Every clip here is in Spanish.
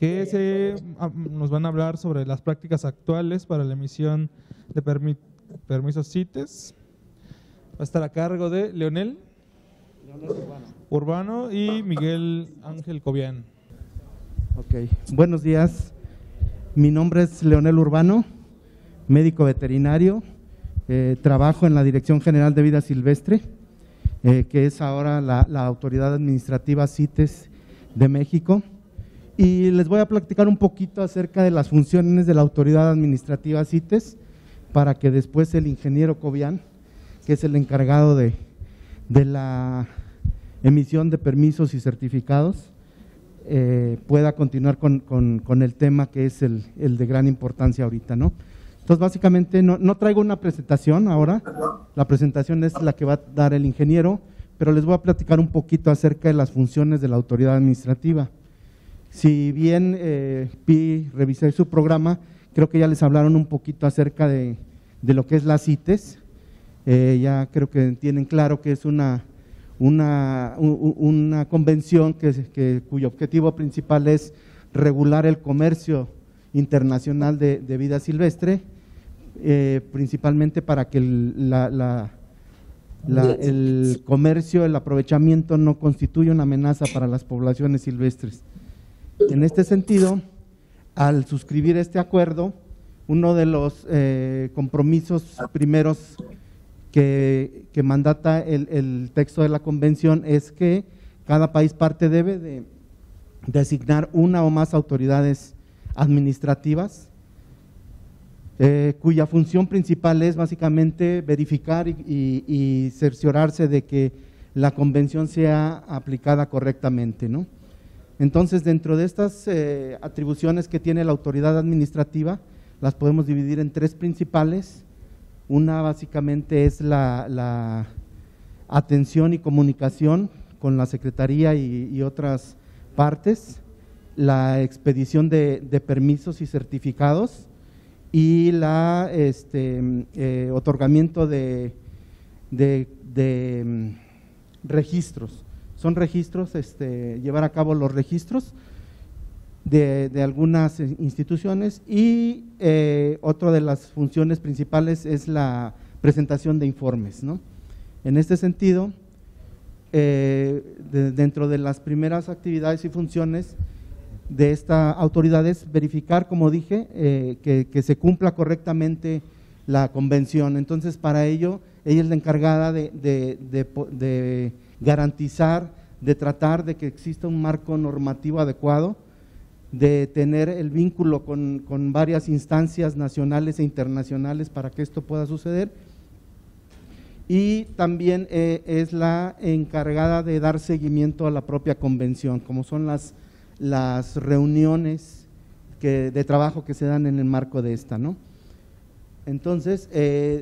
nos van a hablar sobre las prácticas actuales para la emisión de permisos CITES. Va a estar a cargo de Leonel Urbano y Miguel Ángel Cobian. Ok, buenos días. Mi nombre es Leonel Urbano, médico veterinario. Trabajo en la Dirección General de Vida Silvestre, que es ahora la Autoridad Administrativa CITES de México. Y les voy a platicar un poquito acerca de las funciones de la Autoridad Administrativa CITES, para que después el ingeniero Cobian, que es el encargado de la emisión de permisos y certificados, pueda continuar con el tema que es el de gran importancia ahorita, ¿no? Entonces, básicamente, no traigo una presentación ahora, la presentación es la que va a dar el ingeniero, pero les voy a platicar un poquito acerca de las funciones de la autoridad administrativa. Si bien revisé su programa, creo que ya les hablaron un poquito acerca de lo que es la CITES. Ya creo que tienen claro que es una convención cuyo objetivo principal es regular el comercio internacional de vida silvestre, principalmente para que el comercio, el aprovechamiento no constituya una amenaza para las poblaciones silvestres. En este sentido, al suscribir este acuerdo, uno de los compromisos primeros que mandata el texto de la convención es que cada país parte debe de designar una o más autoridades administrativas, cuya función principal es básicamente verificar y cerciorarse de que la convención sea aplicada correctamente, ¿no? Entonces, dentro de estas atribuciones que tiene la autoridad administrativa, las podemos dividir en tres principales. Una básicamente es la atención y comunicación con la Secretaría y otras partes, la expedición de permisos y certificados y la otorgamiento de registros. Son registros, llevar a cabo los registros de algunas instituciones y otra de las funciones principales es la presentación de informes, ¿no? En este sentido, dentro de las primeras actividades y funciones de esta autoridad es verificar, como dije, que se cumpla correctamente la convención. Entonces, para ello, ella es la encargada de garantizar, de tratar de que exista un marco normativo adecuado, de tener el vínculo con varias instancias nacionales e internacionales para que esto pueda suceder. Y también es la encargada de dar seguimiento a la propia convención, como son las reuniones de trabajo que se dan en el marco de esta, ¿no? Entonces,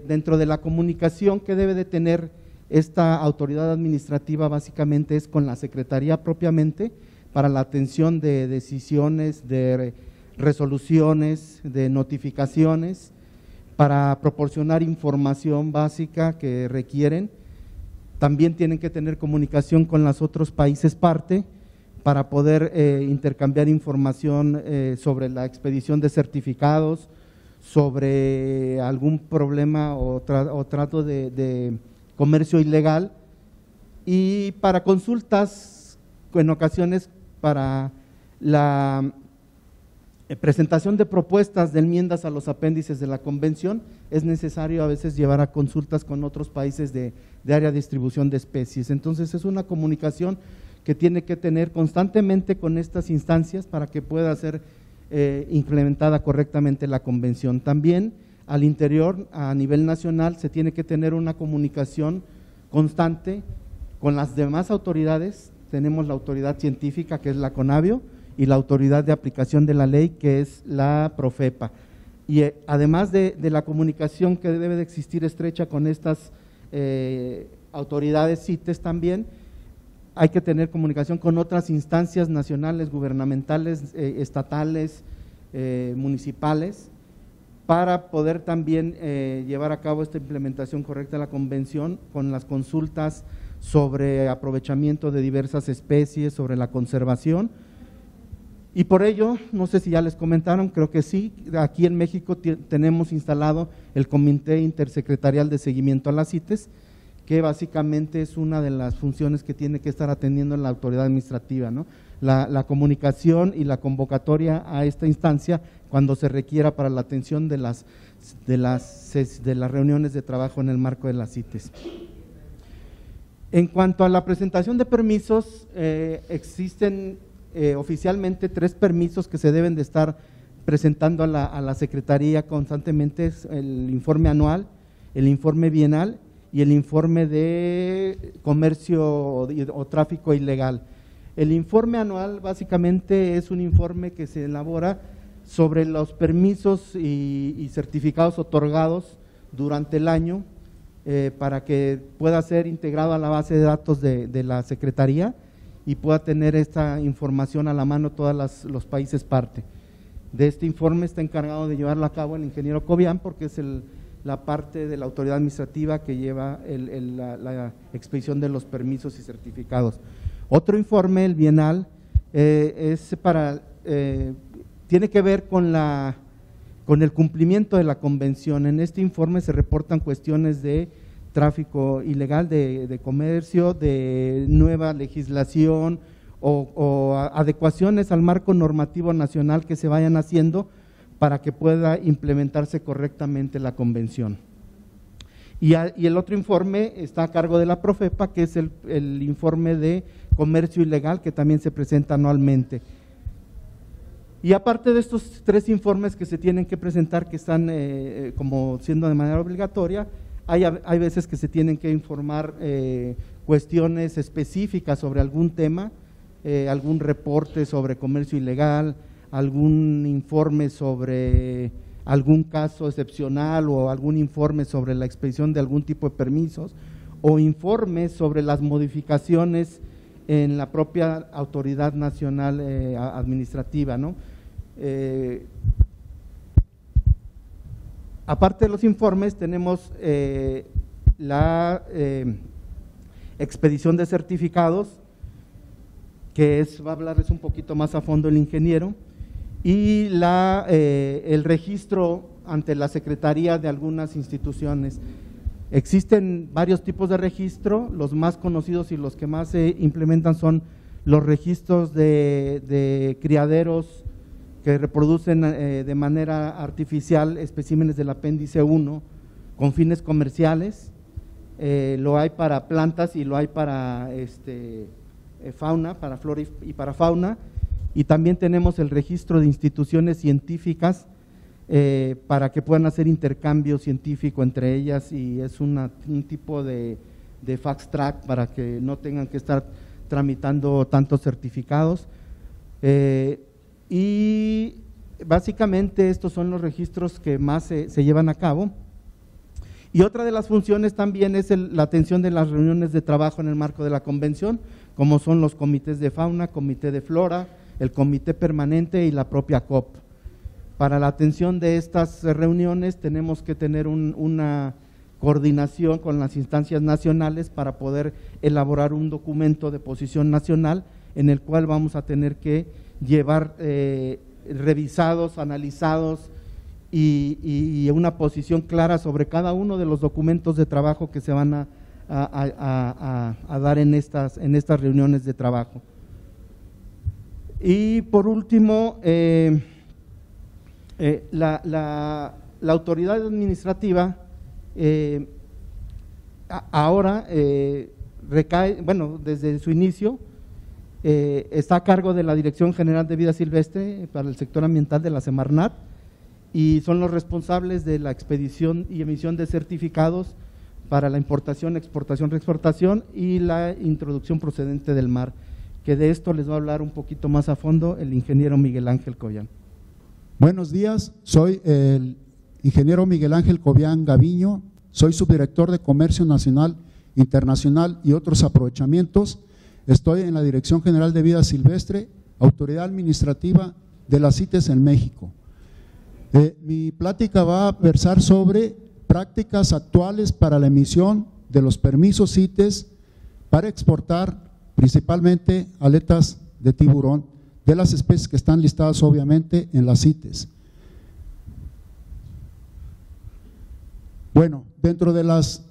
dentro de la comunicación que debe de tener esta autoridad administrativa, básicamente es con la Secretaría propiamente, para la atención de decisiones, de resoluciones, de notificaciones, para proporcionar información básica que requieren. También tienen que tener comunicación con los otros países parte para poder intercambiar información sobre la expedición de certificados, sobre algún problema o trato de comercio ilegal, y para consultas, en ocasiones para la presentación de propuestas de enmiendas a los apéndices de la convención, es necesario a veces llevar a consultas con otros países de área de distribución de especies. Entonces, es una comunicación que tiene que tener constantemente con estas instancias para que pueda ser implementada correctamente la convención. También al interior, a nivel nacional, se tiene que tener una comunicación constante con las demás autoridades. Tenemos la autoridad científica, que es la CONABIO, y la autoridad de aplicación de la ley, que es la PROFEPA. Y además de la comunicación que debe de existir estrecha con estas autoridades CITES, también hay que tener comunicación con otras instancias nacionales, gubernamentales, estatales, municipales, para poder también llevar a cabo esta implementación correcta de la convención, con las consultas sobre aprovechamiento de diversas especies, sobre la conservación, Y por ello, no sé si ya les comentaron, creo que sí, aquí en México tenemos instalado el Comité Intersecretarial de Seguimiento a las CITES, que básicamente es una de las funciones que tiene que estar atendiendo la autoridad administrativa, ¿no? La comunicación y la convocatoria a esta instancia cuando se requiera para la atención de las reuniones de trabajo en el marco de las CITES. En cuanto a la presentación de permisos, existen oficialmente 3 permisos que se deben de estar presentando a la Secretaría constantemente: es el informe anual, el informe bienal y el informe de comercio o tráfico ilegal. El informe anual básicamente es un informe que se elabora sobre los permisos y certificados otorgados durante el año, para que pueda ser integrado a la base de datos de la Secretaría y pueda tener esta información a la mano todos los países parte. De este informe está encargado de llevarlo a cabo el ingeniero Cobian, porque es la parte de la autoridad administrativa que lleva la expedición de los permisos y certificados. Otro informe, el bienal, tiene que ver con el cumplimiento de la convención. En este informe se reportan cuestiones de tráfico ilegal, de comercio, de nueva legislación o adecuaciones al marco normativo nacional que se vayan haciendo para que pueda implementarse correctamente la convención. Y el otro informe está a cargo de la Profepa, que es el informe de comercio ilegal, que también se presenta anualmente. Y aparte de estos 3 informes que se tienen que presentar, que están como siendo de manera obligatoria, hay veces que se tienen que informar cuestiones específicas sobre algún tema, algún reporte sobre comercio ilegal, algún informe sobre algún caso excepcional o algún informe sobre la expedición de algún tipo de permisos o informes sobre las modificaciones en la propia autoridad nacional administrativa, ¿no? Aparte de los informes, tenemos la expedición de certificados, que va a hablarles un poquito más a fondo el ingeniero, y el registro ante la Secretaría de algunas instituciones. Existen varios tipos de registro, los más conocidos y los que más se implementan son los registros de criaderos que reproducen de manera artificial especímenes del apéndice 1 con fines comerciales. Lo hay para plantas y lo hay para fauna, para flora y para fauna. Y también tenemos el registro de instituciones científicas para que puedan hacer intercambio científico entre ellas, y es un tipo de fast track para que no tengan que estar tramitando tantos certificados. Y básicamente estos son los registros que más se llevan a cabo. Y otra de las funciones también es la atención de las reuniones de trabajo en el marco de la convención, como son los comités de fauna, comité de flora, el comité permanente y la propia COP. Para la atención de estas reuniones tenemos que tener una coordinación con las instancias nacionales para poder elaborar un documento de posición nacional en el cual vamos a tener que llevar revisados, analizados y una posición clara sobre cada uno de los documentos de trabajo que se van a dar en estas reuniones de trabajo. Y por último, la autoridad administrativa ahora recae, bueno, desde su inicio, está a cargo de la Dirección General de Vida Silvestre para el sector ambiental de la Semarnat, y son los responsables de la expedición y emisión de certificados para la importación, exportación, reexportación y la introducción procedente del mar, que de esto les va a hablar un poquito más a fondo el ingeniero Miguel Ángel Cobian. Buenos días, soy el ingeniero Miguel Ángel Cobian Gaviño, soy subdirector de Comercio Nacional, Internacional y otros aprovechamientos. Estoy en la Dirección General de Vida Silvestre, Autoridad Administrativa de las CITES en México. Mi plática va a versar sobre prácticas actuales para la emisión de los permisos CITES para exportar principalmente aletas de tiburón de las especies que están listadas obviamente en las CITES. Bueno, dentro de las,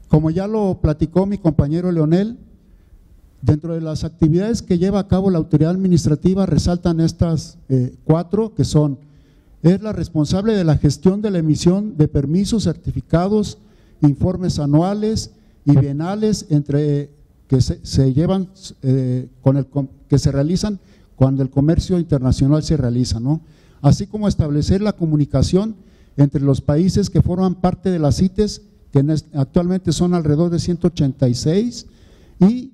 como ya lo platicó mi compañero Leonel, dentro de las actividades que lleva a cabo la autoridad administrativa resaltan estas 4, que son: es la responsable de la gestión de la emisión de permisos, certificados, informes anuales y bienales que se llevan que se realizan cuando el comercio internacional se realiza, ¿no? Así como establecer la comunicación entre los países que forman parte de las CITES, que actualmente son alrededor de 186, y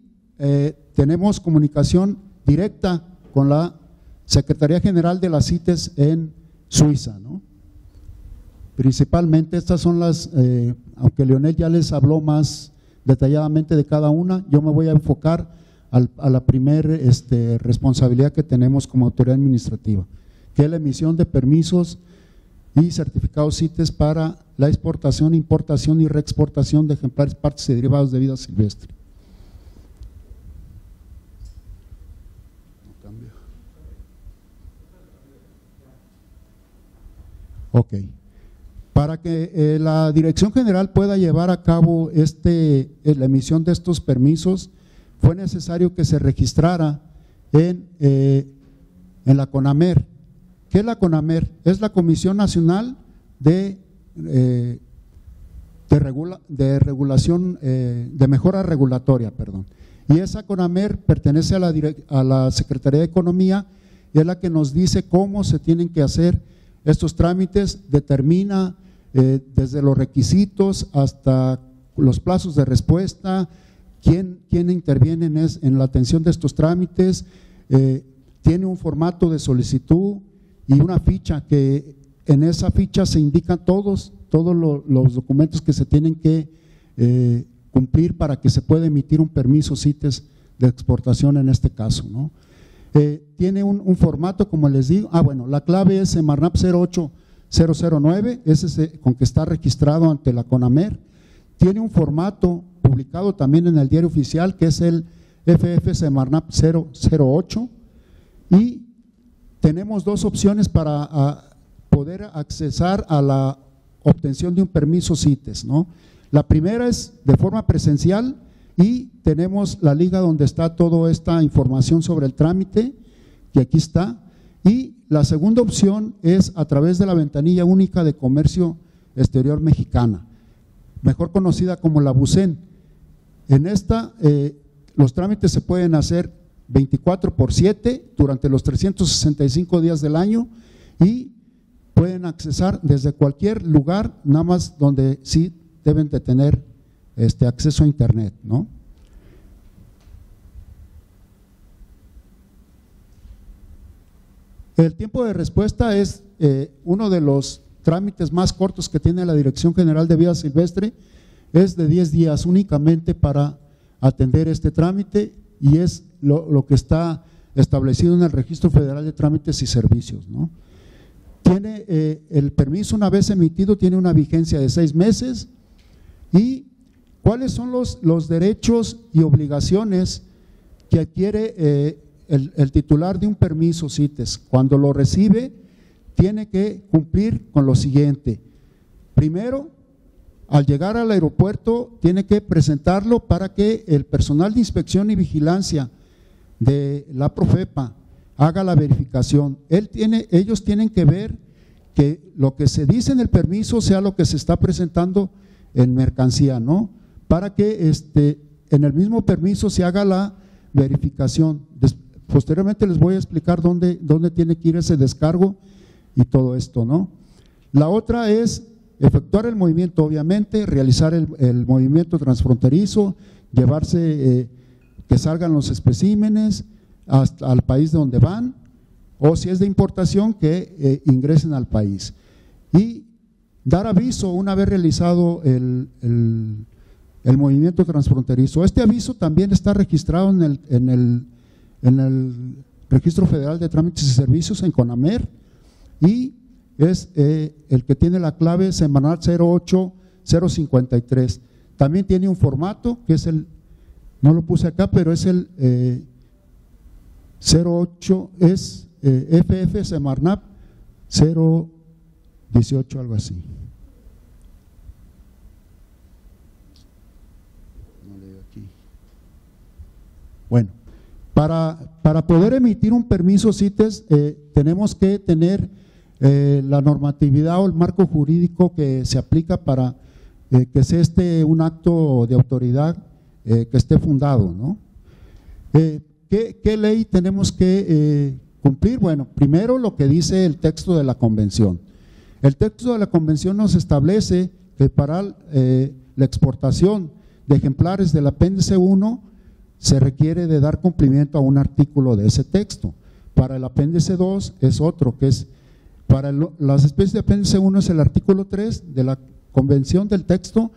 tenemos comunicación directa con la Secretaría General de las CITES en Suiza, ¿no? Principalmente estas son las, aunque Leonel ya les habló más detalladamente de cada una, yo me voy a enfocar a la primera responsabilidad que tenemos como autoridad administrativa, que es la emisión de permisos y certificados CITES para la exportación, importación y reexportación de ejemplares, partes y derivados de vida silvestre. Ok. Para que la Dirección General pueda llevar a cabo la emisión de estos permisos, fue necesario que se registrara en la CONAMER. ¿Qué es la CONAMER? Es la Comisión Nacional de Regulación, de Mejora Regulatoria, perdón. Y esa CONAMER pertenece a la Secretaría de Economía y es la que nos dice cómo se tienen que hacer estos trámites, determina desde los requisitos hasta los plazos de respuesta, quién interviene en la atención de estos trámites, tiene un formato de solicitud y una ficha, que en esa ficha se indican todos los documentos que se tienen que cumplir para que se pueda emitir un permiso CITES de exportación en este caso, ¿no? Tiene un formato, como les digo, bueno, la clave es Semarnap 08009, ese es con que está registrado ante la CONAMER. Tiene un formato publicado también en el diario oficial, que es el FF Semarnap 008, y tenemos 2 opciones para poder accesar a la obtención de un permiso CITES, ¿no? La primera es de forma presencial y tenemos la liga donde está toda esta información sobre el trámite, que aquí está, y la segunda opción es a través de la ventanilla única de comercio exterior mexicana, mejor conocida como la BUCEN. En esta los trámites se pueden hacer 24/7 durante los 365 días del año y pueden accesar desde cualquier lugar, nada más donde sí deben de tener acceso a internet, ¿no? El tiempo de respuesta es uno de los trámites más cortos que tiene la Dirección General de Vida Silvestre, es de 10 días únicamente para atender este trámite y es lo que está establecido en el Registro Federal de Trámites y Servicios, ¿no? Tiene el permiso, una vez emitido, tiene una vigencia de 6 meses. ¿Y cuáles son los derechos y obligaciones que adquiere el titular de un permiso CITES? Cuando lo recibe, tiene que cumplir con lo siguiente. Primero, al llegar al aeropuerto, tiene que presentarlo para que el personal de inspección y vigilancia de la Profepa haga la verificación. Ellos tienen que ver que lo que se dice en el permiso sea lo que se está presentando en mercancía, ¿no? Para que en el mismo permiso se haga la verificación. Posteriormente les voy a explicar dónde tiene que ir ese descargo y todo esto, ¿no? La otra es efectuar el movimiento, obviamente, realizar el movimiento transfronterizo, llevarse, que salgan los especímenes hasta al país de donde van, o si es de importación, que ingresen al país. Y dar aviso una vez realizado el movimiento transfronterizo. Este aviso también está registrado en el Registro Federal de Trámites y Servicios en CONAMER y es el que tiene la clave Semarnap 08053. También tiene un formato que es no lo puse acá, pero es 08 es FF Semarnat 018, algo así. No leo aquí. Bueno, para poder emitir un permiso CITES tenemos que tener la normatividad o el marco jurídico que se aplica para que sea un acto de autoridad que esté fundado, ¿no? ¿Qué ley tenemos que cumplir? Bueno, primero lo que dice el texto de la convención. El texto de la convención nos establece que para la exportación de ejemplares del apéndice 1 se requiere de dar cumplimiento a un artículo de ese texto. Para el apéndice 2 es otro, que es para las especies de apéndice 1 es el artículo 3 de la convención del texto,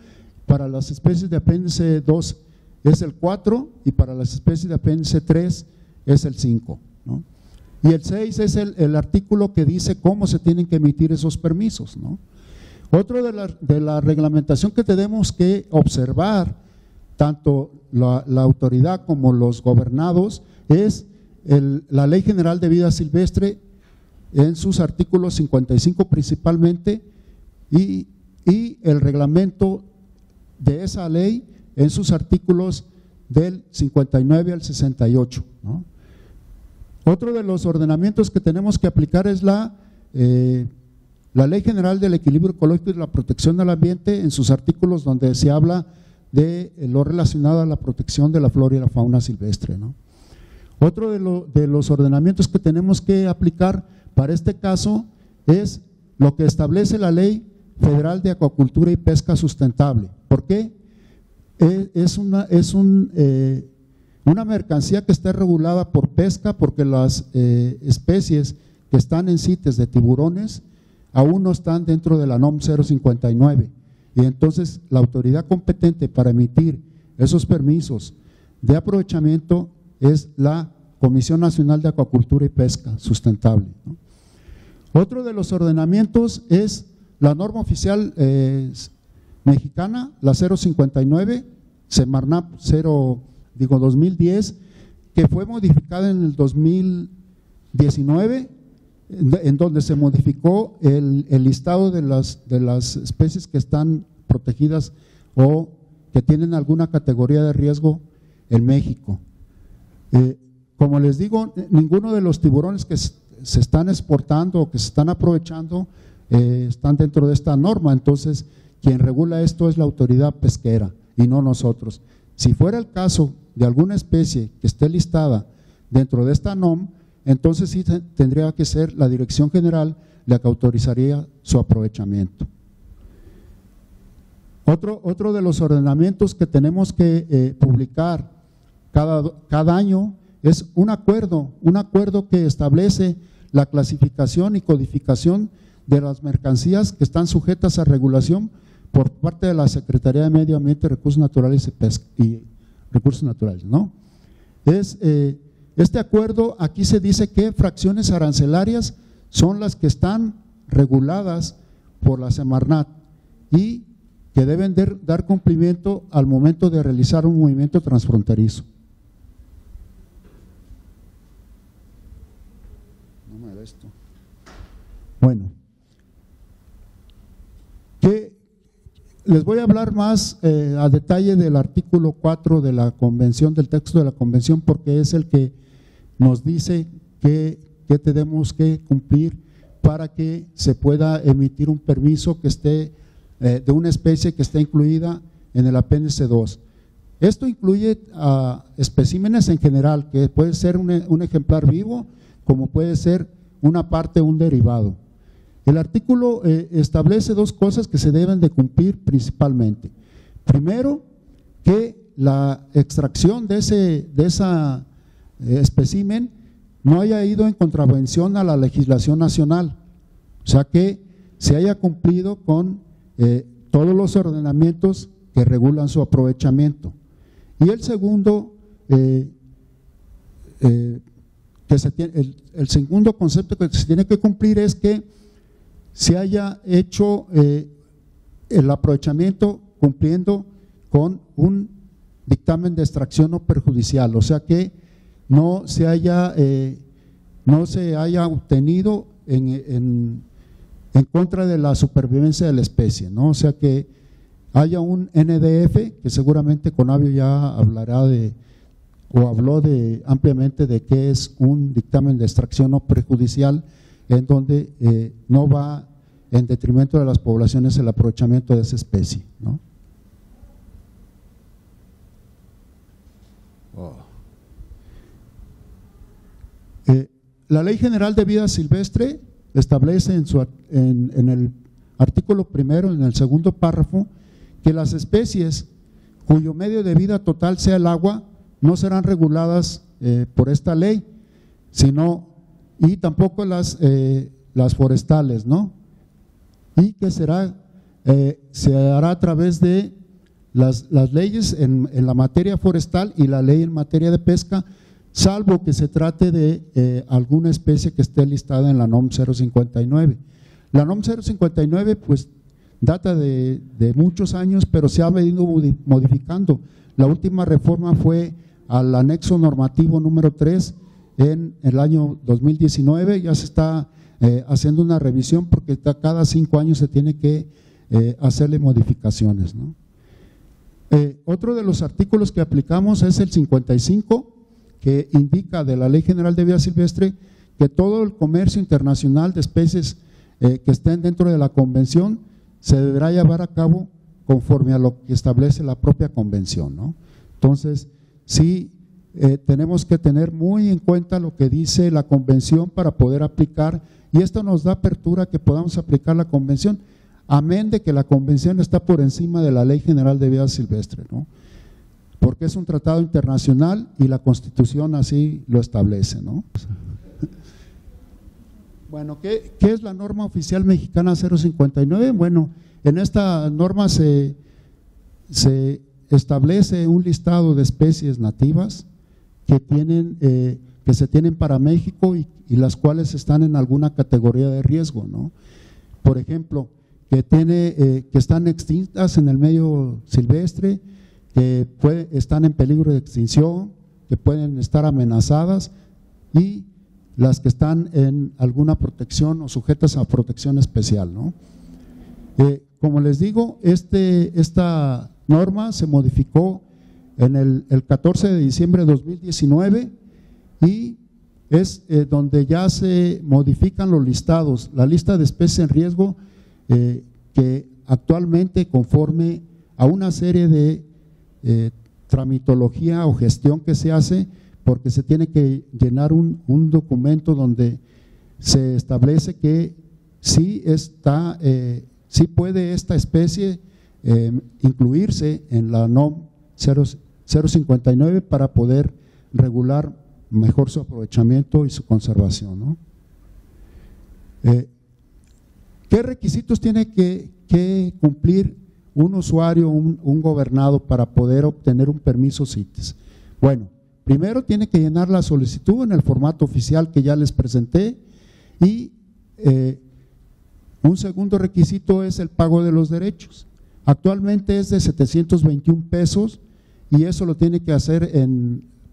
para las especies de apéndice 2 es el 4 y para las especies de apéndice 3 es el 5, ¿no? Y el 6 es el artículo que dice cómo se tienen que emitir esos permisos, ¿no? Otro de la reglamentación que tenemos que observar, tanto la autoridad como los gobernados, es la Ley General de Vida Silvestre en sus artículos 55 principalmente y el reglamento de esa ley en sus artículos del 59 al 68, ¿no? Otro de los ordenamientos que tenemos que aplicar es la Ley General del Equilibrio Ecológico y la Protección del Ambiente en sus artículos donde se habla de lo relacionado a la protección de la flora y la fauna silvestre, ¿no? Otro de los ordenamientos que tenemos que aplicar para este caso es lo que establece la Ley Federal de Acuacultura y Pesca Sustentable. ¿Por qué? Es una mercancía que está regulada por pesca porque las especies que están en CITES de tiburones aún no están dentro de la NOM 059 y entonces la autoridad competente para emitir esos permisos de aprovechamiento es la Comisión Nacional de Acuacultura y Pesca Sustentable, ¿no? Otro de los ordenamientos es la norma oficial mexicana, la 059, Semarnat 2010, que fue modificada en el 2019, en donde se modificó el listado de las especies que están protegidas o que tienen alguna categoría de riesgo en México. Como les digo, ninguno de los tiburones que se están exportando o que se están aprovechando están dentro de esta norma, entonces quien regula esto es la autoridad pesquera y no nosotros. Si fuera el caso de alguna especie que esté listada dentro de esta NOM, entonces sí tendría que ser la Dirección General la que autorizaría su aprovechamiento. Otro de los ordenamientos que tenemos que publicar cada año es un acuerdo que establece la clasificación y codificación de las mercancías que están sujetas a regulación por parte de la Secretaría de Medio Ambiente, Recursos Naturales y Recursos Naturales, ¿no? Este acuerdo, aquí se dice que fracciones arancelarias son las que están reguladas por la Semarnat y que deben dar cumplimiento al momento de realizar un movimiento transfronterizo. No me da esto. Bueno, les voy a hablar más a detalle del artículo 4 de la convención, del texto de la convención, porque es el que nos dice que tenemos que cumplir para que se pueda emitir un permiso que esté de una especie que esté incluida en el apéndice 2. Esto incluye a especímenes en general, que puede ser un ejemplar vivo, como puede ser una parte, un derivado. El artículo establece dos cosas que se deben de cumplir principalmente. Primero, que la extracción de esa espécimen no haya ido en contravención a la legislación nacional, o sea que se haya cumplido con todos los ordenamientos que regulan su aprovechamiento. Y el segundo, el segundo concepto que se tiene que cumplir es que se haya hecho el aprovechamiento cumpliendo con un dictamen de extracción no perjudicial, o sea que no se haya obtenido en contra de la supervivencia de la especie, ¿no? O sea, que haya un NDF, que seguramente Conavio ya hablará habló ampliamente de qué es un dictamen de extracción no prejudicial, en donde no va en detrimento de las poblaciones el aprovechamiento de esa especie, ¿no? La Ley General de Vida Silvestre establece en el artículo primero, en el segundo párrafo, que las especies cuyo medio de vida total sea el agua no serán reguladas por esta ley, y tampoco las forestales, ¿no? Y que se hará a través de las leyes en la materia forestal y la ley en materia de pesca, salvo que se trate de alguna especie que esté listada en la NOM 059. La NOM 059 pues data de muchos años, pero se ha venido modificando. La última reforma fue al anexo normativo número 3 en el año 2019, ya se está haciendo una revisión porque cada 5 años se tiene que hacerle modificaciones, ¿no? Otro de los artículos que aplicamos es el 55, que indica de la Ley General de Vida Silvestre que todo el comercio internacional de especies que estén dentro de la convención se deberá llevar a cabo conforme a lo que establece la propia convención, ¿no? Entonces, sí, tenemos que tener muy en cuenta lo que dice la convención para poder aplicar, y esto nos da apertura a que podamos aplicar la convención, amén de que la convención está por encima de la Ley General de Vida Silvestre, ¿no? Porque es un tratado internacional y la Constitución así lo establece, ¿no? Bueno, ¿qué es la norma oficial mexicana 059? Bueno, en esta norma se establece un listado de especies nativas que se tienen para México y las cuales están en alguna categoría de riesgo, ¿no? Por ejemplo, que están extintas en el medio silvestre, que están en peligro de extinción, que pueden estar amenazadas, y las que están en alguna protección o sujetas a protección especial, ¿no? Como les digo, esta norma se modificó en el 14 de diciembre de 2019 y es donde ya se modifican los listados, la lista de especies en riesgo, que actualmente, conforme a una serie de tramitología o gestión que se hace, porque se tiene que llenar un documento donde se establece que sí puede esta especie incluirse en la NOM 059 para poder regular mejor su aprovechamiento y su conservación, ¿no? ¿Qué requisitos tiene que cumplir un usuario, un gobernado para poder obtener un permiso CITES? Bueno, primero tiene que llenar la solicitud en el formato oficial que ya les presenté, y un segundo requisito es el pago de los derechos. Actualmente es de 721 pesos y eso lo tiene que hacer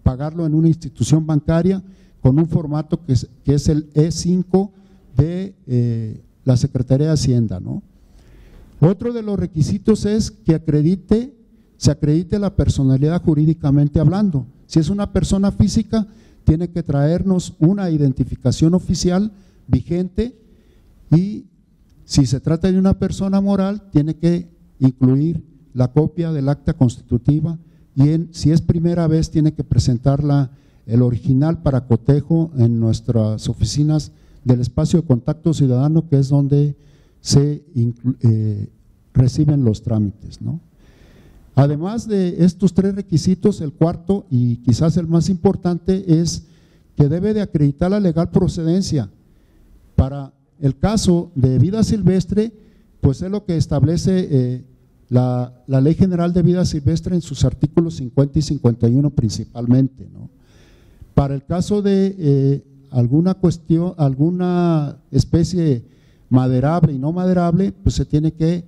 pagarlo en una institución bancaria con un formato que es el E5 de la Secretaría de Hacienda, ¿no? Otro de los requisitos es que se acredite la personalidad jurídicamente hablando. Si es una persona física, tiene que traernos una identificación oficial vigente, y si se trata de una persona moral, tiene que incluir la copia del acta constitutiva, y si es primera vez, tiene que presentarla el original para cotejo en nuestras oficinas del espacio de contacto ciudadano, que es donde se reciben los trámites, ¿no? Además de estos 3 requisitos, el cuarto y quizás el más importante es que debe de acreditar la legal procedencia. Para el caso de vida silvestre, pues es lo que establece la Ley General de Vida Silvestre en sus artículos 50 y 51 principalmente, ¿no? Para el caso de alguna especie maderable y no maderable, pues se tiene que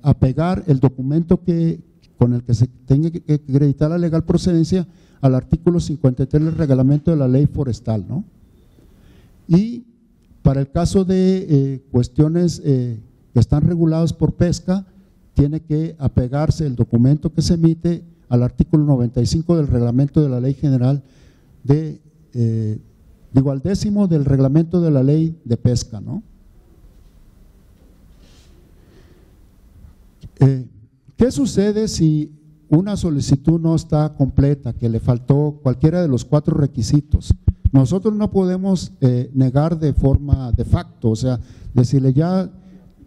apegar el documento que con el que se tenga que acreditar la legal procedencia al artículo 53 del reglamento de la ley forestal, ¿no? Y para el caso de cuestiones que están reguladas por pesca, tiene que apegarse el documento que se emite al artículo 95 del reglamento de la ley general al 10º del reglamento de la ley de pesca, ¿no? ¿Qué sucede si una solicitud no está completa, que le faltó cualquiera de los 4 requisitos? Nosotros no podemos negar de forma de facto, o sea, decirle ya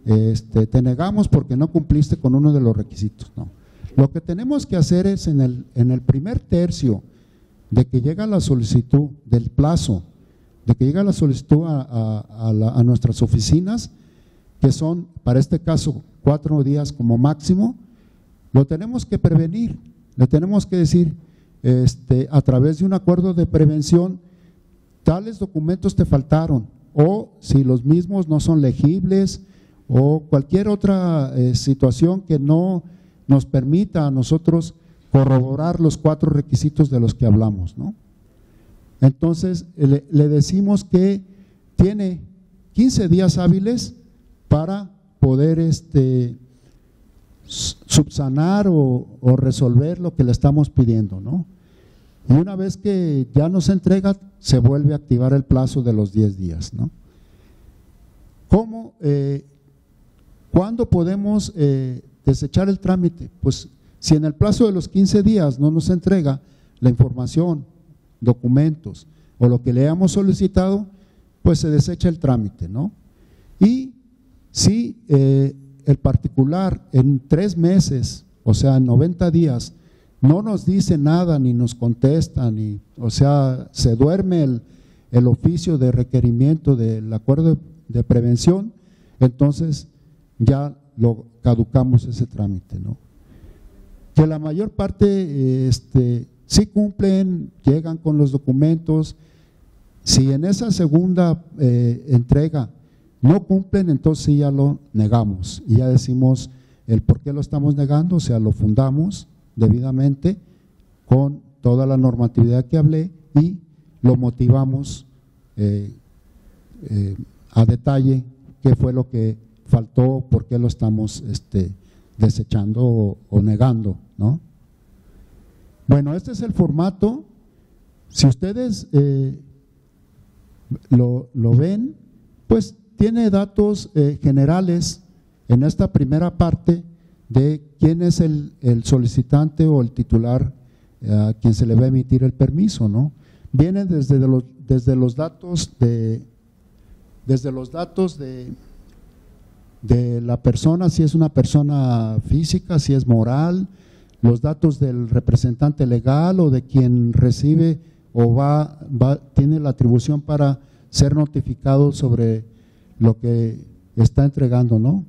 te negamos porque no cumpliste con uno de los requisitos, no. Lo que tenemos que hacer es en el primer tercio de que llega la solicitud, del plazo, de que llega la solicitud a nuestras oficinas, que son para este caso 4 días como máximo, lo tenemos que prevenir, le tenemos que decir a través de un acuerdo de prevención, tales documentos te faltaron, o si los mismos no son legibles, o cualquier otra situación que no nos permita a nosotros corroborar los 4 requisitos de los que hablamos, ¿no? Entonces le decimos que tiene 15 días hábiles para poder subsanar o resolver lo que le estamos pidiendo, ¿no? Y una vez que ya nos entrega, se vuelve a activar el plazo de los 10 días, ¿no? ¿Cuándo podemos desechar el trámite? Pues si en el plazo de los 15 días no nos entrega la información, documentos o lo que le hayamos solicitado, pues se desecha el trámite, ¿no? Y si el particular en 3 meses, o sea, en 90 días, no nos dice nada ni nos contesta, o sea, se duerme el oficio de requerimiento del acuerdo de prevención, entonces ya lo caducamos ese trámite, ¿no? Que la mayor parte sí cumplen, llegan con los documentos. Si en esa segunda entrega no cumplen, entonces sí ya lo negamos y ya decimos el por qué lo estamos negando, o sea, lo fundamos debidamente con toda la normatividad que hablé y lo motivamos a detalle qué fue lo que faltó, por qué lo estamos desechando o negando, ¿no? Bueno, este es el formato. Si ustedes lo ven, pues tiene datos generales en esta primera parte de quién es el solicitante o el titular a quien se le va a emitir el permiso, ¿no? Viene desde los datos de la persona, si es una persona física, si es moral, los datos del representante legal o de quien recibe o tiene la atribución para ser notificado sobre lo que está entregando, ¿no?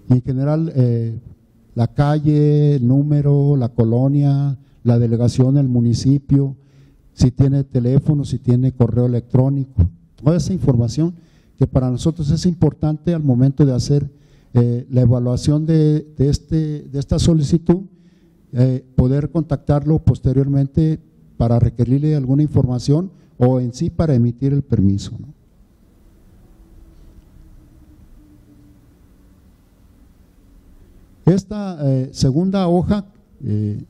Y en general la calle, el número, la colonia, la delegación, el municipio, si tiene teléfono, si tiene correo electrónico, toda esa información que para nosotros es importante al momento de hacer la evaluación de esta solicitud, poder contactarlo posteriormente para requerirle alguna información o en sí para emitir el permiso, ¿no? Esta segunda hoja, que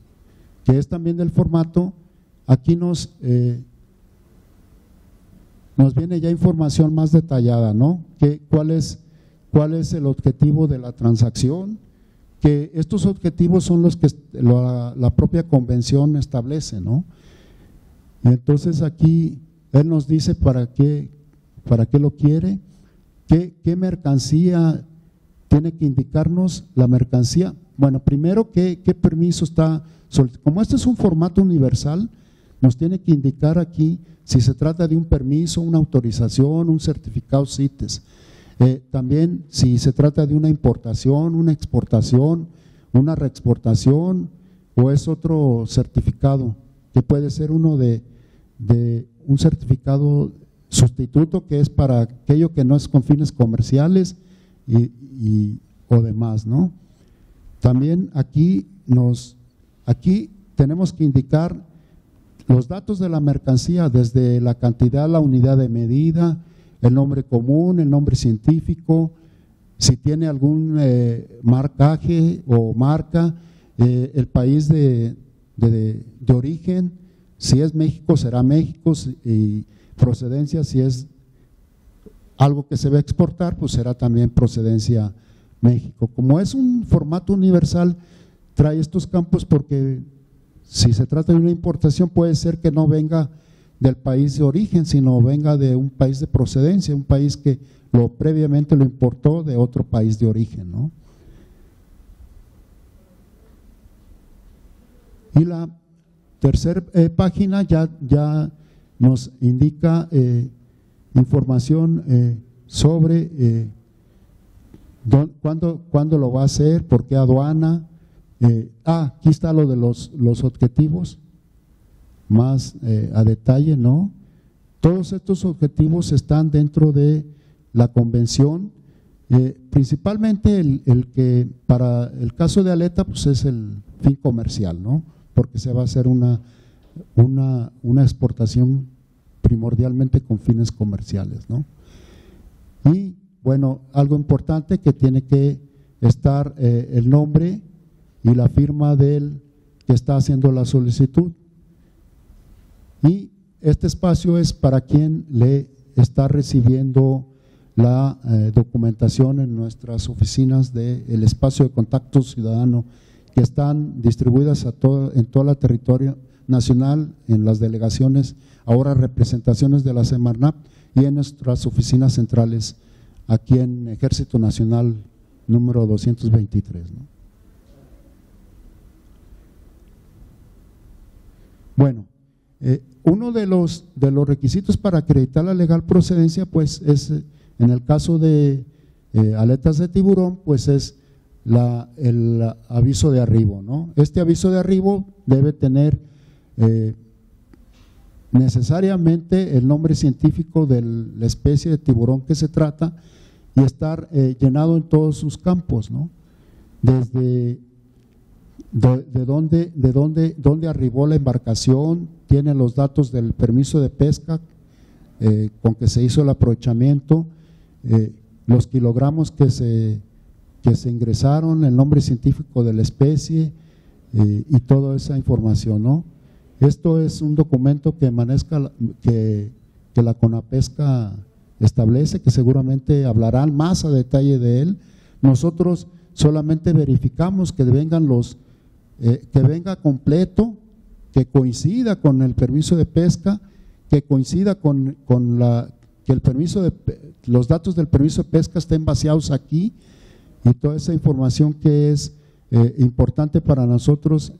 es también del formato, aquí nos viene ya información más detallada, ¿no? ¿Cuál es el objetivo de la transacción? Que estos objetivos son los que la propia convención establece, ¿no? Y entonces aquí él nos dice para qué lo quiere, qué mercancía tiene que indicarnos la mercancía. Bueno, primero, ¿qué permiso está solicitando? Como este es un formato universal, nos tiene que indicar aquí si se trata de un permiso, una autorización, un certificado CITES. También si se trata de una importación, una exportación, una reexportación o es otro certificado, que puede ser uno de un certificado sustituto que es para aquello que no es con fines comerciales o demás, ¿no? También aquí aquí tenemos que indicar los datos de la mercancía, desde la cantidad, la unidad de medida, el nombre común, el nombre científico, si tiene algún marcaje o marca, el país de origen, si es México será México, y procedencia, si es algo que se va a exportar, pues será también procedencia México. Como es un formato universal, trae estos campos porque si se trata de una importación puede ser que no venga del país de origen, sino venga de un país de procedencia, un país que previamente lo importó de otro país de origen, ¿no? Y la tercera página ya nos indica información sobre cuándo lo va a hacer, por qué aduana. Aquí está lo de los objetivos, más a detalle, ¿no? Todos estos objetivos están dentro de la convención, principalmente el que para el caso de Aleta pues es el fin comercial, ¿no? Porque se va a hacer una exportación primordialmente con fines comerciales, ¿no? Y bueno, algo importante que tiene que estar el nombre y la firma del que está haciendo la solicitud. Y este espacio es para quien le está recibiendo la documentación en nuestras oficinas del espacio de contacto ciudadano, que están distribuidas en todo el territorio nacional, en las delegaciones, ahora representaciones de la Semarnat, y en nuestras oficinas centrales aquí en Ejército Nacional número 223, ¿no? Bueno, uno de los requisitos para acreditar la legal procedencia, pues es, en el caso de aletas de tiburón, pues es el aviso de arribo, ¿no? Este aviso de arribo debe tener necesariamente el nombre científico de la especie de tiburón que se trata y estar llenado en todos sus campos, ¿no? Desde de dónde arribó la embarcación, tiene los datos del permiso de pesca con que se hizo el aprovechamiento, los kilogramos que se ingresaron, el nombre científico de la especie y toda esa información, ¿no? Esto es un documento que la CONAPESCA establece, que seguramente hablarán más a detalle de él. Nosotros solamente verificamos que vengan que venga completo, que coincida con el permiso de pesca, que coincida con que los datos del permiso de pesca estén vaciados aquí, y toda esa información que es importante para nosotros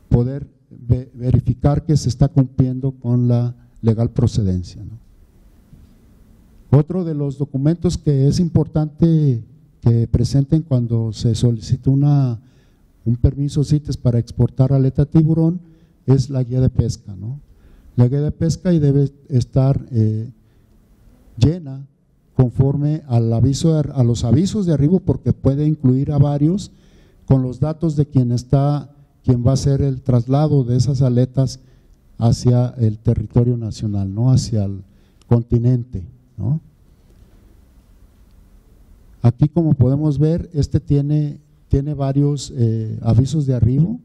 poder verificar que se está cumpliendo con la legal procedencia, ¿no? Otro de los documentos que es importante que presenten cuando se solicita un permiso CITES para exportar aleta tiburón es la guía de pesca, ¿no? La guía de pesca y debe estar llena conforme a los avisos de arribo, porque puede incluir a varios, con los datos de quien va a hacer el traslado de esas aletas hacia el territorio nacional, ¿no? Hacia el continente, ¿no? Aquí, como podemos ver, tiene varios avisos de arribo,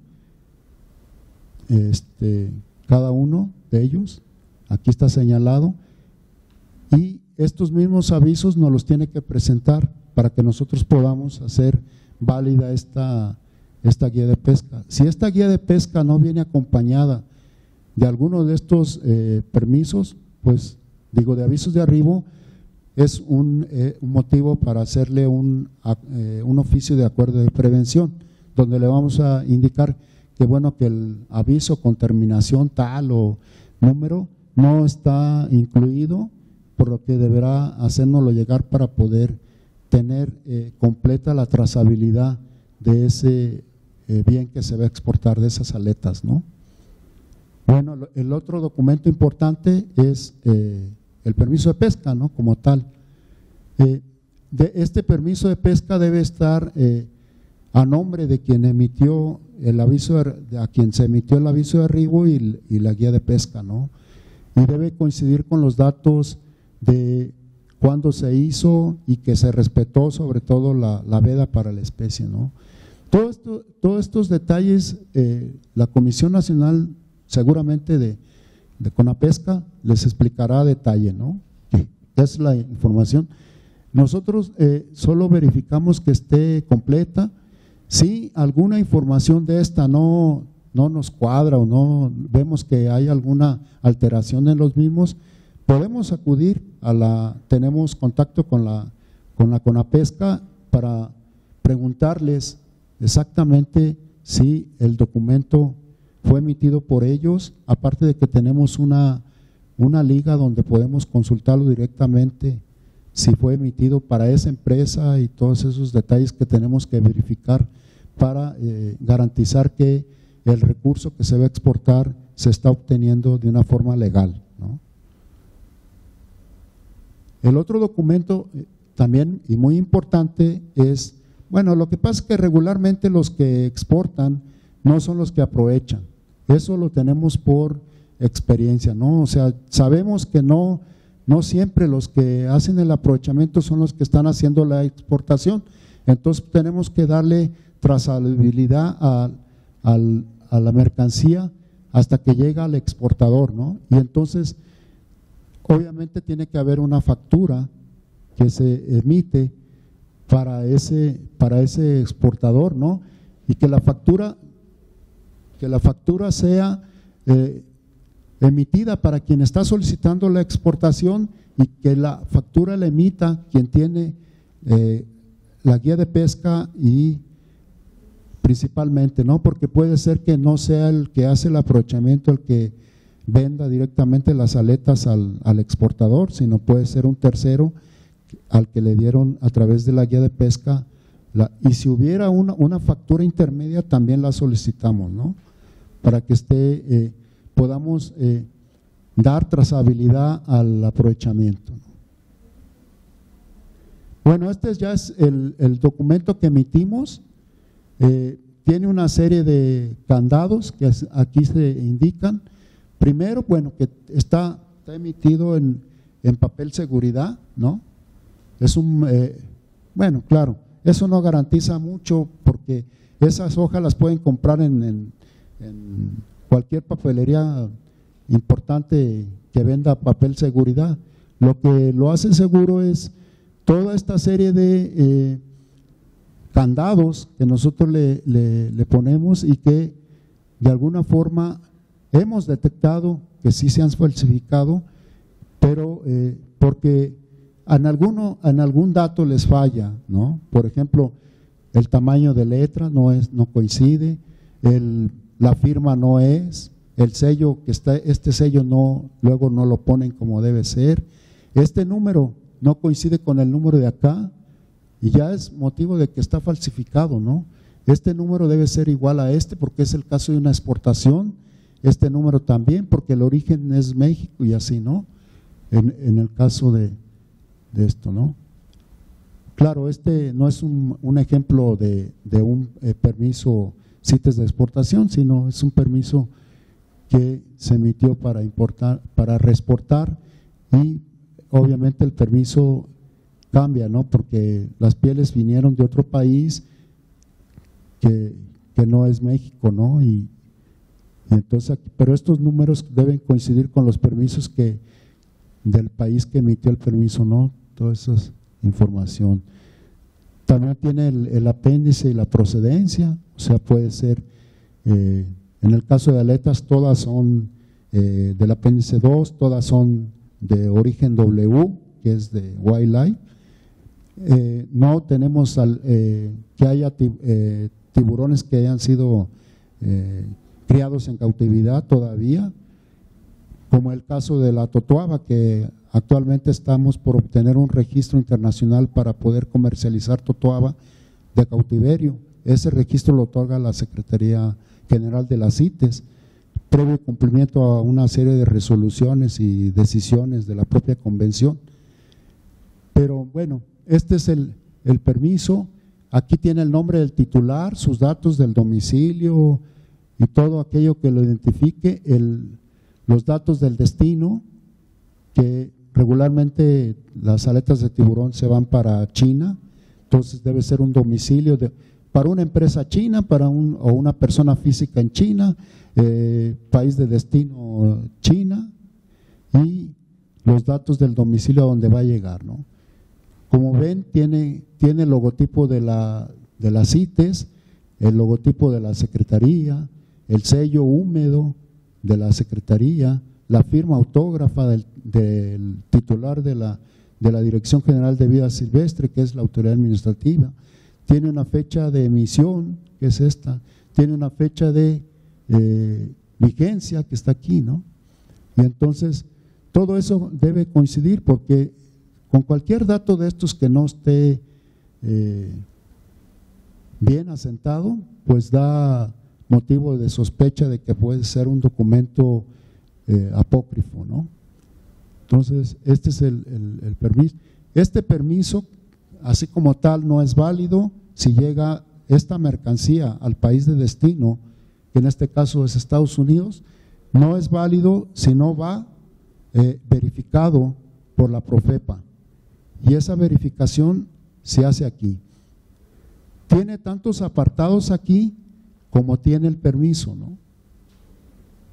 cada uno de ellos, aquí está señalado, y estos mismos avisos nos los tiene que presentar para que nosotros podamos hacer válida esta guía de pesca. Si esta guía de pesca no viene acompañada de alguno de estos permisos, pues de avisos de arribo, es un motivo para hacerle un oficio de acuerdo de prevención, donde le vamos a indicar que el aviso con terminación tal o número no está incluido, por lo que deberá hacérnoslo llegar para poder tener completa la trazabilidad de ese bien que se va a exportar, de esas aletas, ¿no? Bueno, el otro documento importante es el permiso de pesca, ¿no? Como tal. Este permiso de pesca debe estar a nombre de quien emitió el aviso, a quien se emitió el aviso de arribo y la guía de pesca, ¿no? Y debe coincidir con los datos de cuándo se hizo y que se respetó sobre todo la veda para la especie, ¿no? Todos estos detalles, la Comisión Nacional seguramente de Conapesca les explicará a detalle, ¿no? Es la información. Nosotros solo verificamos que esté completa. Si alguna información de esta no nos cuadra o no vemos que hay alguna alteración en los mismos, podemos acudir tenemos contacto con la Conapesca para preguntarles exactamente si el documento fue emitido por ellos, aparte de que tenemos una liga donde podemos consultarlo directamente si fue emitido para esa empresa y todos esos detalles que tenemos que verificar para garantizar que el recurso que se va a exportar se está obteniendo de una forma legal, ¿no? El otro documento también y muy importante es, bueno, lo que pasa es que regularmente los que exportan no son los que aprovechan, eso lo tenemos por experiencia, ¿no? O sea, sabemos que no siempre los que hacen el aprovechamiento son los que están haciendo la exportación, entonces tenemos que darle trazabilidad a la mercancía hasta que llega al exportador, ¿no? Y entonces obviamente tiene que haber una factura que se emite para ese exportador, ¿no? Y que la factura sea emitida para quien está solicitando la exportación y que la factura la emita quien tiene la guía de pesca y principalmente, ¿no? Porque puede ser que no sea el que hace el aprovechamiento el que venda directamente las aletas al exportador, sino puede ser un tercero al que le dieron a través de la guía de pesca. Y si hubiera una factura intermedia también la solicitamos, ¿no? Para que podamos dar trazabilidad al aprovechamiento. Bueno, este ya es el documento que emitimos. Tiene una serie de candados que aquí se indican. Primero, bueno, que está emitido en papel seguridad, ¿no? Bueno, claro, eso no garantiza mucho porque esas hojas las pueden comprar en cualquier papelería importante que venda papel seguridad. Lo que lo hace seguro es toda esta serie de candados que nosotros le ponemos y que de alguna forma hemos detectado que sí se han falsificado, pero porque en algún dato les falla, ¿no? Por ejemplo, el tamaño de letra no coincide, la firma no es, el sello este sello luego no lo ponen como debe ser, este número no coincide con el número de acá y ya es motivo de que está falsificado, ¿no? Este número debe ser igual a este porque es el caso de una exportación, este número también porque el origen es México y así, ¿no? En el caso de esto, ¿no? Claro, este no es un ejemplo de un permiso CITES de exportación, sino es un permiso que se emitió para importar, para reexportar, y obviamente el permiso cambia, ¿no? Porque las pieles vinieron de otro país que no es México, ¿no? Y entonces, pero estos números deben coincidir con los permisos del país que emitió el permiso, ¿no? Toda esa información. También tiene el apéndice y la procedencia, o sea, puede ser, en el caso de aletas, todas son del apéndice 2, todas son de origen W, que es de wildlife. No tenemos que haya tiburones que hayan sido criados en cautividad todavía, como el caso de la totoaba, que actualmente estamos por obtener un registro internacional para poder comercializar totoaba de cautiverio. Ese registro lo otorga la Secretaría General de las CITES, previo cumplimiento a una serie de resoluciones y decisiones de la propia convención. Pero bueno, este es el permiso. aquí tiene el nombre del titular, sus datos del domicilio y todo aquello que lo identifique, los datos del destino, que regularmente las aletas de tiburón se van para China, entonces debe ser un domicilio para una empresa china, o una persona física en China, país de destino China, y los datos del domicilio a donde va a llegar, ¿no? Como ven, tiene el logotipo de la CITES, el logotipo de la Secretaría, el sello húmedo de la Secretaría, la firma autógrafa del titular de la Dirección General de Vida Silvestre, que es la autoridad administrativa, tiene una fecha de emisión, que es esta, tiene una fecha de vigencia, que está aquí, ¿no? Y entonces, todo eso debe coincidir, porque con cualquier dato de estos que no esté bien asentado, pues da motivo de sospecha de que puede ser un documento apócrifo, ¿no? Entonces, este es el permiso. Este permiso, así como tal, no es válido si llega esta mercancía al país de destino, que en este caso es Estados Unidos. No es válido si no va verificado por la Profepa, y esa verificación se hace aquí. Tiene tantos apartados aquí como tiene el permiso, ¿no?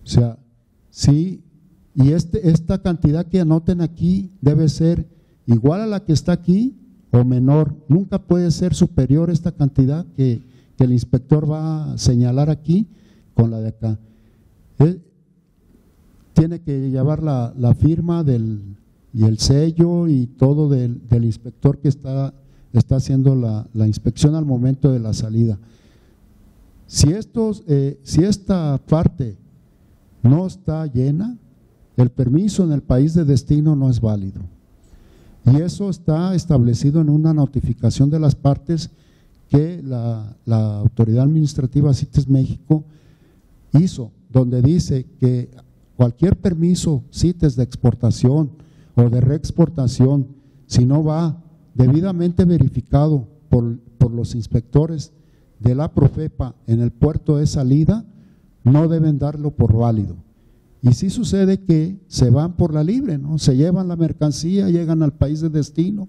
O sea, sí, y esta cantidad que anoten aquí debe ser igual a la que está aquí o menor. Nunca puede ser superior esta cantidad que el inspector va a señalar aquí con la de acá. Tiene que llevar la firma y el sello y todo del inspector que está haciendo la inspección al momento de la salida. Si esta parte no está llena, el permiso en el país de destino no es válido. Y eso está establecido en una notificación de las partes que la Autoridad Administrativa CITES México hizo, donde dice que cualquier permiso CITES de exportación o de reexportación, si no va debidamente verificado por los inspectores de la Profepa en el puerto de salida, no deben darlo por válido. Y sí sucede que se van por la libre, ¿no? Se llevan la mercancía, llegan al país de destino.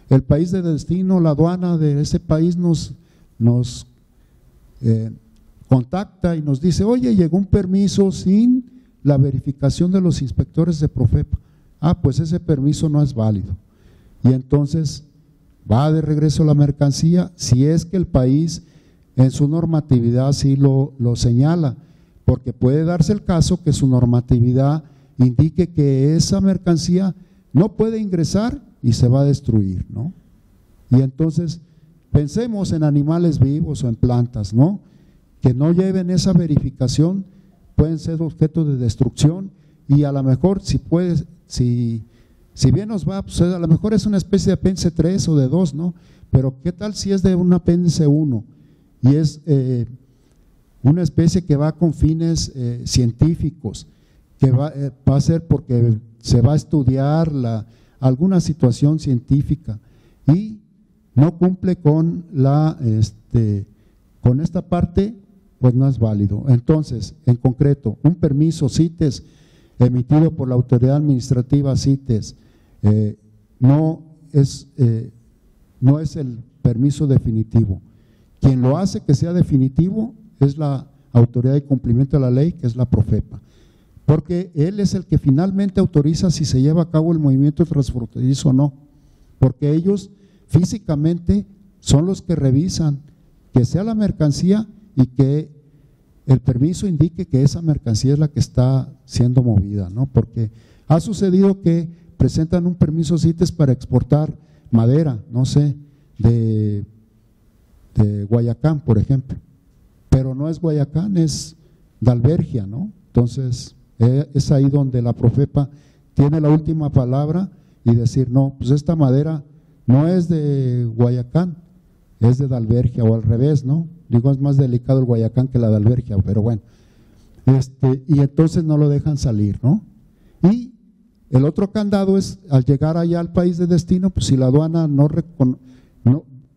El país de destino, la aduana de ese país nos contacta y nos dice: oye, llegó un permiso sin la verificación de los inspectores de Profepa. Pues ese permiso no es válido. Y entonces va de regreso la mercancía, si es que el país en su normatividad sí lo señala, porque puede darse el caso que su normatividad indique que esa mercancía no puede ingresar y se va a destruir, ¿no? Y entonces pensemos en animales vivos o en plantas, ¿no? Que no lleven esa verificación, pueden ser objeto de destrucción, y a lo mejor si bien nos va, pues a lo mejor es una especie de apéndice 3 o de 2, ¿no? Pero ¿qué tal si es de un apéndice 1 y es una especie que va con fines científicos, que va a ser porque se va a estudiar alguna situación científica y no cumple con con esta parte, pues no es válido? Entonces, en concreto, un permiso CITES emitido por la autoridad administrativa CITES no es el permiso definitivo. Quien lo hace que sea definitivo es la autoridad de cumplimiento de la ley, que es la Profepa, porque él es el que finalmente autoriza si se lleva a cabo el movimiento transfronterizo o no, porque ellos físicamente son los que revisan que sea la mercancía y que el permiso indique que esa mercancía es la que está siendo movida, ¿no? Porque ha sucedido que presentan un permiso CITES para exportar madera, no sé, de Guayacán, por ejemplo, pero no es Guayacán, es Dalbergia, ¿no? Entonces es ahí donde la Profepa tiene la última palabra y decir: no, pues esta madera no es de Guayacán, es de Dalbergia, o al revés, ¿no? Digo, es más delicado el Guayacán que la Dalbergia, pero bueno, y entonces no lo dejan salir, ¿no? Y el otro candado es, al llegar allá al país de destino, pues si la aduana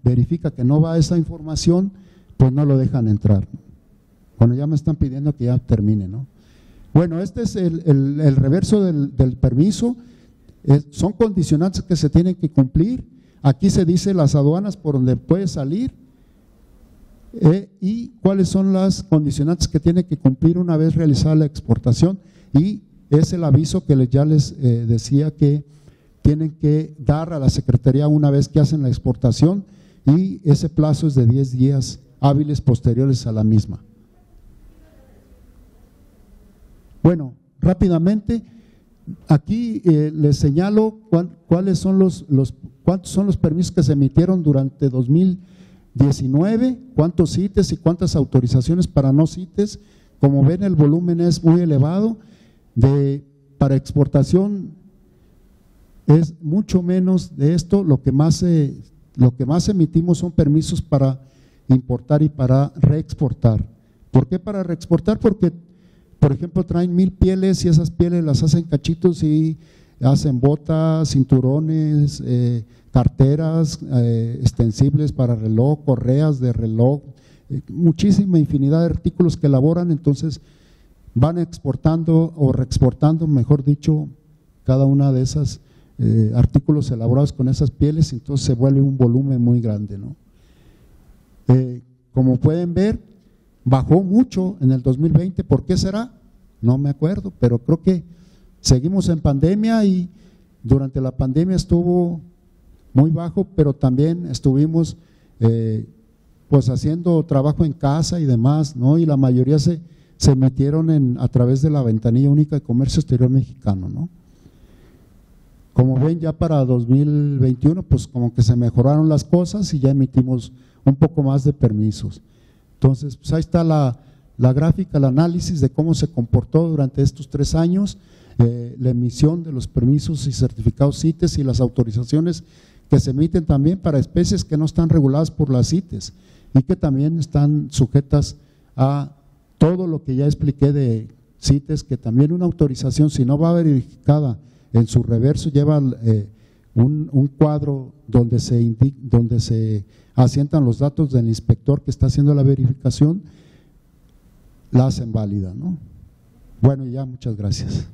verifica que no va esa información, pues no lo dejan entrar. Bueno, ya me están pidiendo que ya termine, ¿no? Bueno, este es el reverso del permiso. Son condicionantes que se tienen que cumplir. Aquí se dice las aduanas por donde puede salir y cuáles son las condicionantes que tiene que cumplir una vez realizada la exportación, y es el aviso que ya les decía que tienen que dar a la Secretaría una vez que hacen la exportación, y ese plazo es de 10 días hábiles posteriores a la misma. Bueno, rápidamente, aquí les señalo cuáles son cuántos son los permisos que se emitieron durante 2019, cuántos CITES y cuántas autorizaciones para no CITES. Como ven, el volumen es muy elevado. Para exportación es mucho menos de esto. Lo que más emitimos son permisos para importar y para reexportar. ¿Por qué para reexportar? Porque, por ejemplo, traen 1000 pieles y esas pieles las hacen cachitos y hacen botas, cinturones, carteras, extensibles para reloj, correas de reloj, muchísima infinidad de artículos que elaboran. Entonces van exportando o reexportando, mejor dicho, cada una de esas artículos elaborados con esas pieles, entonces se vuelve un volumen muy grande, ¿no? Como pueden ver, bajó mucho en el 2020. ¿Por qué será? No me acuerdo, pero creo que seguimos en pandemia y durante la pandemia estuvo muy bajo, pero también estuvimos pues haciendo trabajo en casa y demás, ¿no? Y la mayoría se metieron a través de la ventanilla única de comercio exterior mexicano, ¿no? Como ven, ya para 2021 pues como que se mejoraron las cosas y ya emitimos un poco más de permisos. Entonces, pues ahí está la gráfica, el análisis de cómo se comportó durante estos 3 años, la emisión de los permisos y certificados CITES y las autorizaciones que se emiten también para especies que no están reguladas por las CITES y que también están sujetas a todo lo que ya expliqué de CITES, que también una autorización, si no va verificada en su reverso, lleva un cuadro donde se asientan los datos del inspector que está haciendo la verificación, la hacen válida, ¿no? Bueno, ya, muchas gracias.